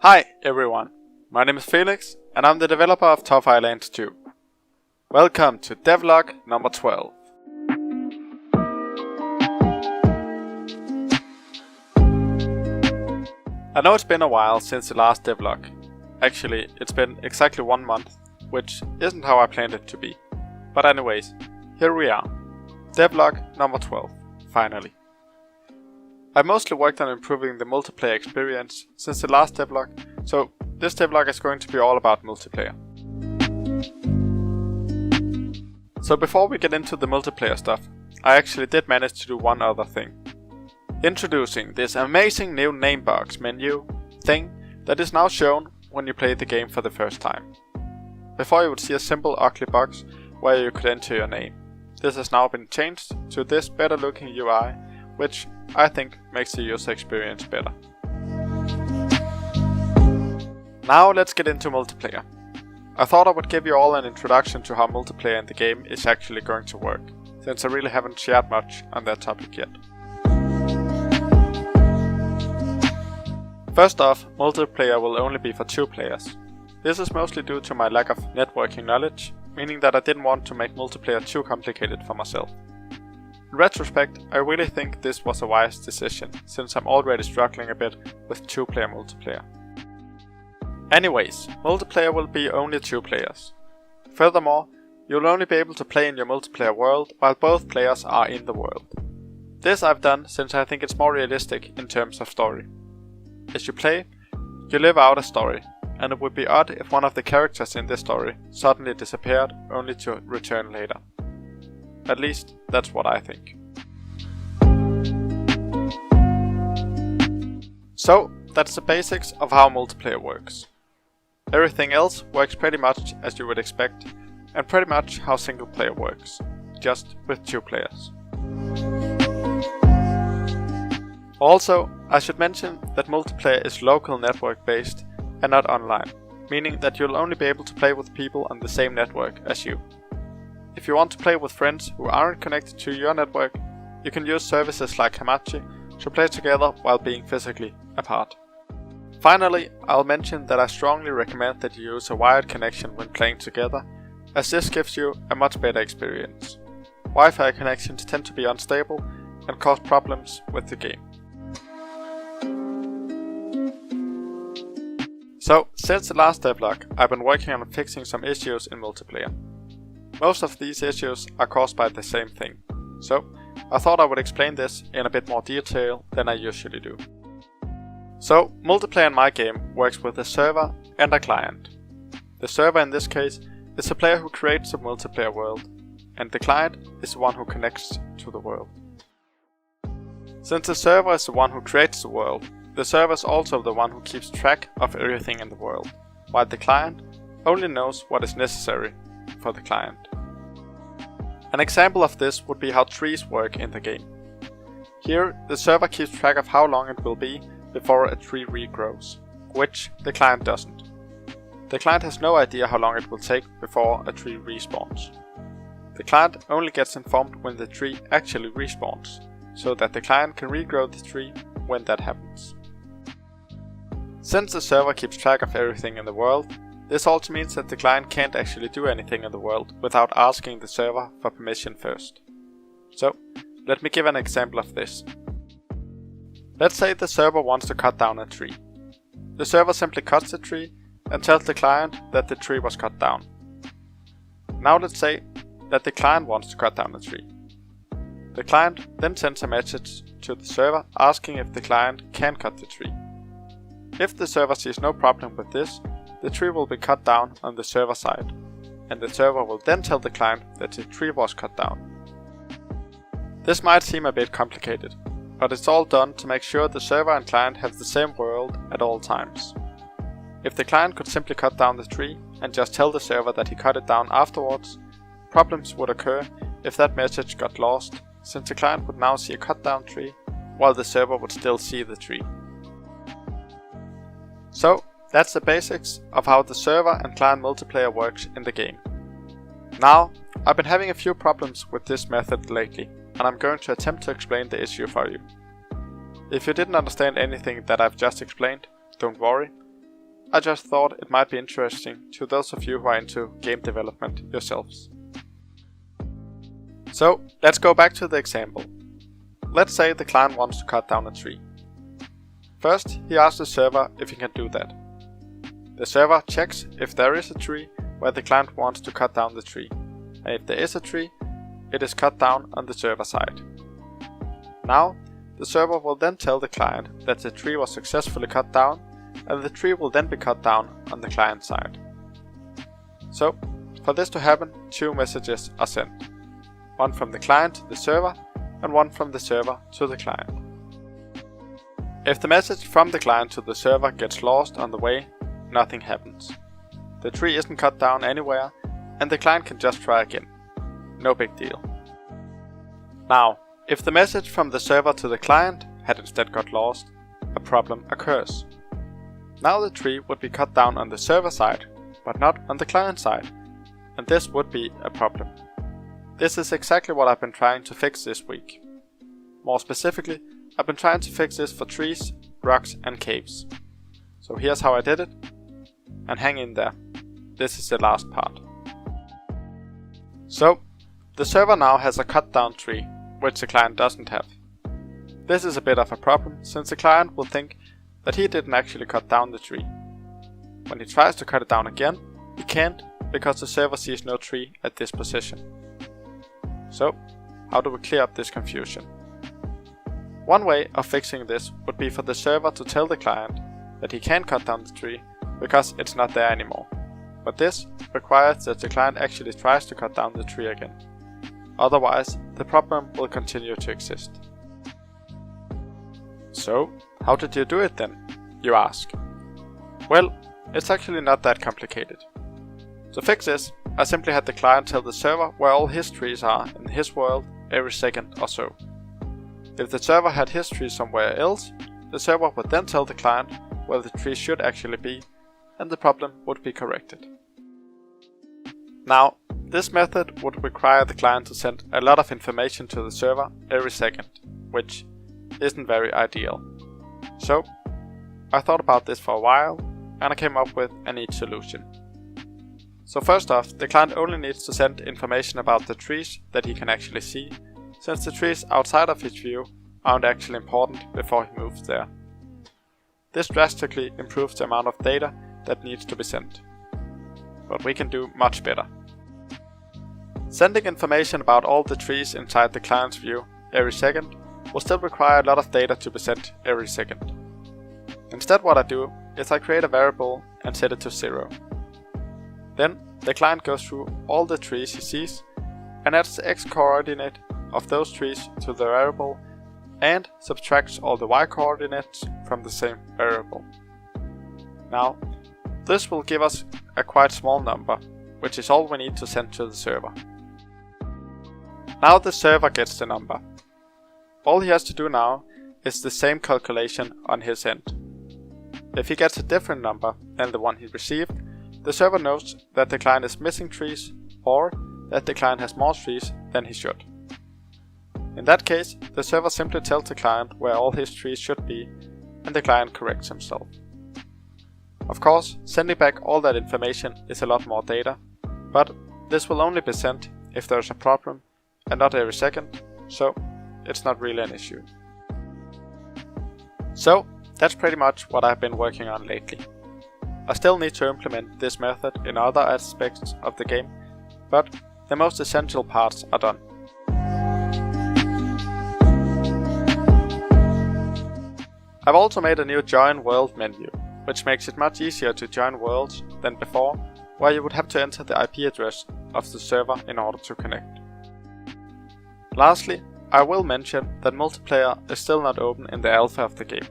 Hi everyone, my name is Felix and I'm the developer of Tough Islands 2. Welcome to Devlog number 12. I know it's been a while since the last devlog. Actually, it's been exactly 1 month, which isn't how I planned it to be. But anyways, here we are. Devlog number 12, finally. I mostly worked on improving the multiplayer experience since the last devlog, so this devlog is going to be all about multiplayer. So before we get into the multiplayer stuff, I actually did manage to do one other thing. Introducing this amazing new name box menu thing that is now shown when you play the game for the first time. Before you would see a simple ugly box where you could enter your name. This has now been changed to this better looking UI, which I think makes the user experience better. Now let's get into multiplayer. I thought I would give you all an introduction to how multiplayer in the game is actually going to work, since I really haven't shared much on that topic yet. First off, multiplayer will only be for 2 players. This is mostly due to my lack of networking knowledge, meaning that I didn't want to make multiplayer too complicated for myself. In retrospect, I really think this was a wise decision, since I'm already struggling a bit with 2-player multiplayer. Anyways, multiplayer will be only 2 players. Furthermore, you'll only be able to play in your multiplayer world while both players are in the world. This I've done since I think it's more realistic in terms of story. As you play, you live out a story, and it would be odd if one of the characters in this story suddenly disappeared only to return later. At least, that's what I think. So, that's the basics of how multiplayer works. Everything else works pretty much as you would expect, and pretty much how single player works, just with 2 players. Also, I should mention that multiplayer is local network based and not online, meaning that you'll only be able to play with people on the same network as you. If you want to play with friends who aren't connected to your network, you can use services like Hamachi to play together while being physically apart. Finally, I'll mention that I strongly recommend that you use a wired connection when playing together, as this gives you a much better experience. Wi-Fi connections tend to be unstable and cause problems with the game. So, since the last devlog, I've been working on fixing some issues in multiplayer. Most of these issues are caused by the same thing, so I thought I would explain this in a bit more detail than I usually do. So, multiplayer in my game works with a server and a client. The server in this case is the player who creates the multiplayer world, and the client is the one who connects to the world. Since the server is the one who creates the world, the server is also the one who keeps track of everything in the world, while the client only knows what is necessary for the client. An example of this would be how trees work in the game. Here, the server keeps track of how long it will be before a tree regrows, which the client doesn't. The client has no idea how long it will take before a tree respawns. The client only gets informed when the tree actually respawns, so that the client can regrow the tree when that happens. Since the server keeps track of everything in the world, this also means that the client can't actually do anything in the world without asking the server for permission first. So, let me give an example of this. Let's say the server wants to cut down a tree. The server simply cuts the tree and tells the client that the tree was cut down. Now let's say that the client wants to cut down the tree. The client then sends a message to the server asking if the client can cut the tree. If the server sees no problem with this, the tree will be cut down on the server side, and the server will then tell the client that the tree was cut down. This might seem a bit complicated, but it's all done to make sure the server and client have the same world at all times. If the client could simply cut down the tree and just tell the server that he cut it down afterwards, problems would occur if that message got lost, since the client would now see a cut down tree, while the server would still see the tree. So, that's the basics of how the server and client multiplayer works in the game. Now, I've been having a few problems with this method lately, and I'm going to attempt to explain the issue for you. If you didn't understand anything that I've just explained, don't worry. I just thought it might be interesting to those of you who are into game development yourselves. So let's go back to the example. Let's say the client wants to cut down a tree. First, he asks the server if he can do that. The server checks if there is a tree where the client wants to cut down the tree, and if there is a tree, it is cut down on the server side. Now, the server will then tell the client that the tree was successfully cut down, and the tree will then be cut down on the client side. So, for this to happen, two messages are sent. One from the client to the server, and one from the server to the client. If the message from the client to the server gets lost on the way, nothing happens. The tree isn't cut down anywhere, and the client can just try again. No big deal. Now, if the message from the server to the client had instead got lost, a problem occurs. Now the tree would be cut down on the server side, but not on the client side, and this would be a problem. This is exactly what I've been trying to fix this week. More specifically, I've been trying to fix this for trees, rocks and caves. So here's how I did it, and hang in there. This is the last part. So, the server now has a cut down tree, which the client doesn't have. This is a bit of a problem, since the client will think that he didn't actually cut down the tree. When he tries to cut it down again, he can't, because the server sees no tree at this position. So, how do we clear up this confusion? One way of fixing this would be for the server to tell the client that he can cut down the tree because it's not there anymore. But this requires that the client actually tries to cut down the tree again. Otherwise, the problem will continue to exist. So, how did you do it then, you ask? Well, it's actually not that complicated. To fix this, I simply had the client tell the server where all his trees are in his world every second or so. If the server had his tree somewhere else, the server would then tell the client where the tree should actually be, and the problem would be corrected. Now, this method would require the client to send a lot of information to the server every second, which isn't very ideal. So, I thought about this for a while, and I came up with a neat solution. So first off, the client only needs to send information about the trees that he can actually see, since the trees outside of his view aren't actually important before he moves there. This drastically improves the amount of data that needs to be sent. But we can do much better. Sending information about all the trees inside the client's view every second will still require a lot of data to be sent every second. Instead, what I do is I create a variable and set it to 0. Then the client goes through all the trees he sees and adds the x coordinate of those trees to the variable and subtracts all the y coordinates from the same variable. Now, this will give us a quite small number, which is all we need to send to the server. Now the server gets the number. All he has to do now is the same calculation on his end. If he gets a different number than the one he received, the server knows that the client is missing trees or that the client has more trees than he should. In that case, the server simply tells the client where all his trees should be, and the client corrects himself. Of course, sending back all that information is a lot more data, but this will only be sent if there is a problem and not every second, so it's not really an issue. So, that's pretty much what I've been working on lately. I still need to implement this method in other aspects of the game, but the most essential parts are done. I've also made a new Join World menu, which makes it much easier to join worlds than before, where you would have to enter the IP address of the server in order to connect. Lastly, I will mention that multiplayer is still not open in the alpha of the game.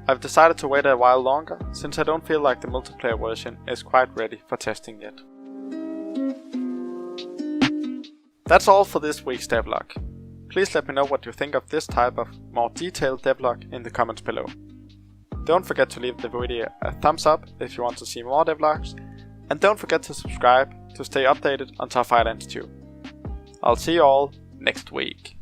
I've decided to wait a while longer, since I don't feel like the multiplayer version is quite ready for testing yet. That's all for this week's devlog. Please let me know what you think of this type of more detailed devlog in the comments below. Don't forget to leave the video a thumbs up if you want to see more devlogs, and don't forget to subscribe to stay updated on Tough Islands 2. I'll see you all next week.